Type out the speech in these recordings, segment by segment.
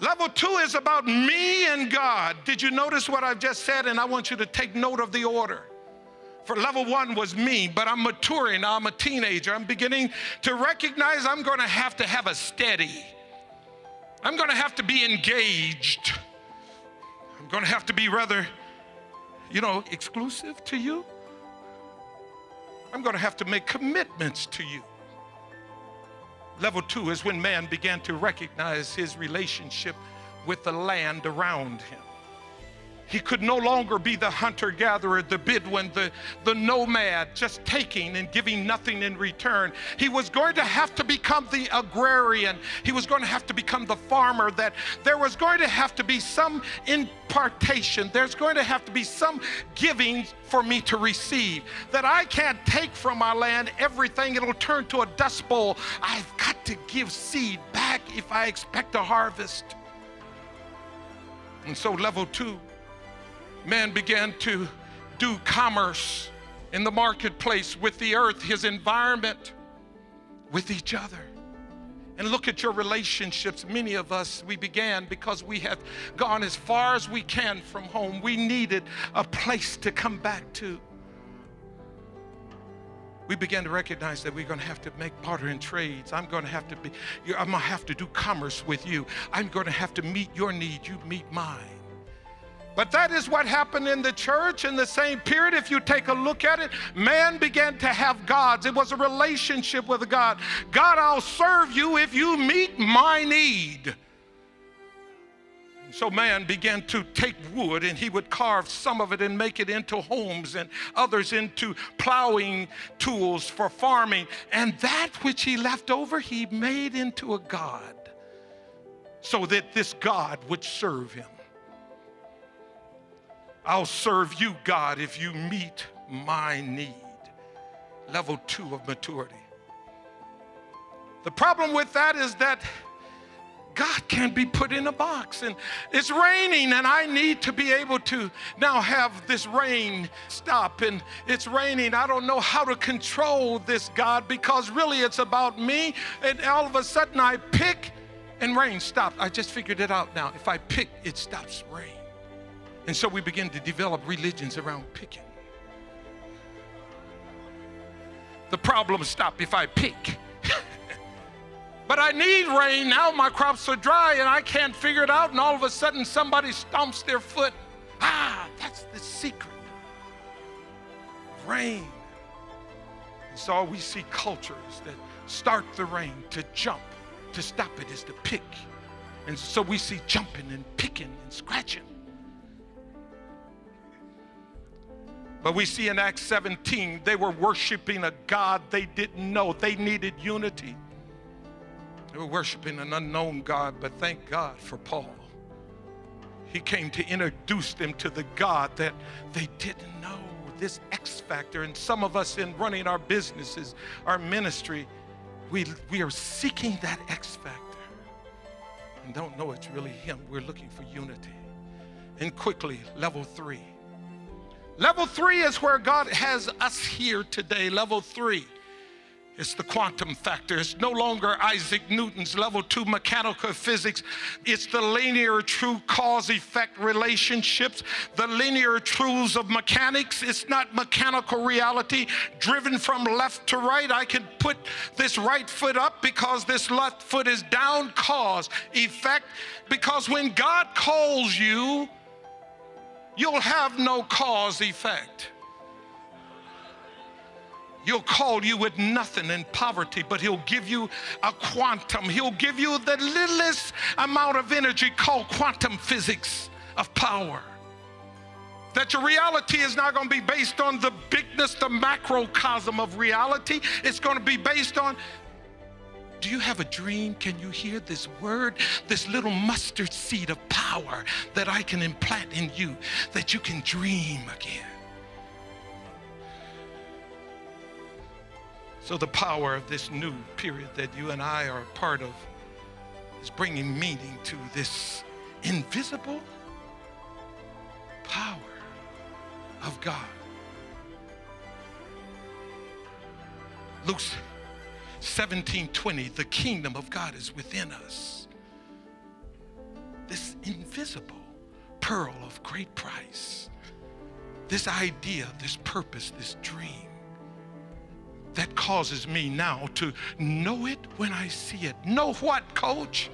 Level 2 is about me and God. Did you notice what I've just said? And I want you to take note of the order. For level 1 was me, but I'm maturing. Now I'm a teenager. I'm beginning to recognize I'm going to have a steady. I'm going to have to be engaged. I'm going to have to be rather, exclusive to you. I'm going to have to make commitments to you. Level 2 is when man began to recognize his relationship with the land around him. He could no longer be the hunter-gatherer, the Bedouin, the nomad, just taking and giving nothing in return. He was going to have to become the agrarian. He was going to have to become the farmer, that there was going to have to be some impartation. There's going to have to be some giving for me to receive, that I can't take from my land everything. It'll turn to a dust bowl. I've got to give seed back if I expect a harvest. And so level 2, man began to do commerce in the marketplace with the earth, his environment, with each other. And look at your relationships. Many of us, we began because we have gone as far as we can from home. We needed a place to come back to. We began to recognize that we're going to have to make barter and trades. I'm going to have to do commerce with you. I'm going to have to meet your need. You meet mine. But that is what happened in the church in the same period. If you take a look at it, man began to have gods. It was a relationship with God. God, I'll serve you if you meet my need. So man began to take wood, and he would carve some of it and make it into homes, and others into plowing tools for farming. And that which he left over, he made into a god, so that this God would serve him. I'll serve you, God, if you meet my need. Level 2 of maturity. The problem with that is that God can't be put in a box, and it's raining, and I need to be able to now have this rain stop, and it's raining. I don't know how to control this, God, because really it's about me, and all of a sudden I pick and rain stops. I just figured it out now. If I pick, it stops rain. And so we begin to develop religions around picking. The problems stop if I pick. But I need rain. Now my crops are dry and I can't figure it out. And all of a sudden somebody stomps their foot. That's the secret. Rain. And so we see cultures that start the rain to jump. To stop it is to pick. And so we see jumping and picking and scratching. But we see in Acts 17, they were worshiping a God they didn't know. They needed unity. They were worshiping an unknown God, but thank God for Paul. He came to introduce them to the God that they didn't know, this X factor. And some of us in running our businesses, our ministry, we are seeking that X factor and don't know it's really him. We're looking for unity. And quickly, level 3. Level 3 is where God has us here today. Level 3 is the quantum factor. It's no longer Isaac Newton's level 2 mechanical physics. It's the linear true cause-effect relationships, the linear truths of mechanics. It's not mechanical reality driven from left to right. I can put this right foot up because this left foot is down, cause, effect. Because when God calls you, you'll have no cause effect. He'll call you with nothing in poverty, but he'll give you a quantum. He'll give you the littlest amount of energy called quantum physics of power. That your reality is not going to be based on the bigness, the macrocosm of reality. It's going to be based on, do you have a dream? Can you hear this word? This little mustard seed of power that I can implant in you, that you can dream again. So the power of this new period that you and I are a part of is bringing meaning to this invisible power of God. Luke 17:20, the kingdom of God is within us. invisible pearl of great price. This idea, this purpose, this dream that causes me now to know it when I see it. Know what, coach?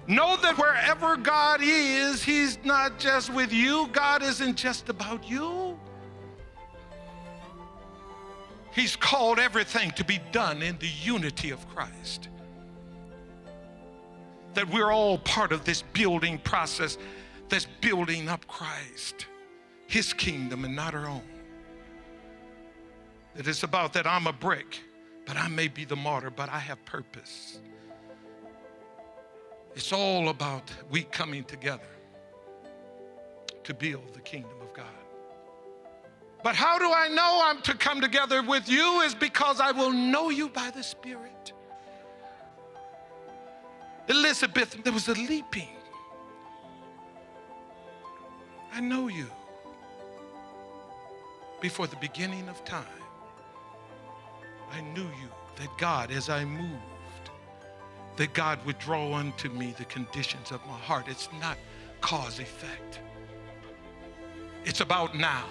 Know that wherever God is, he's not just with you. God isn't just about you. He's called everything to be done in the unity of Christ. That we're all part of this building process that's building up Christ, his kingdom and not our own. That it's about that I'm a brick, but I may be the mortar, but I have purpose. It's all about we coming together to build the kingdom of God. But how do I know I'm to come together with you? Is because I will know you by the Spirit. Elizabeth, there was a leaping. I know you before the beginning of time. I knew you, that God, as I moved, that God would draw unto me the conditions of my heart. It's not cause effect. It's about now.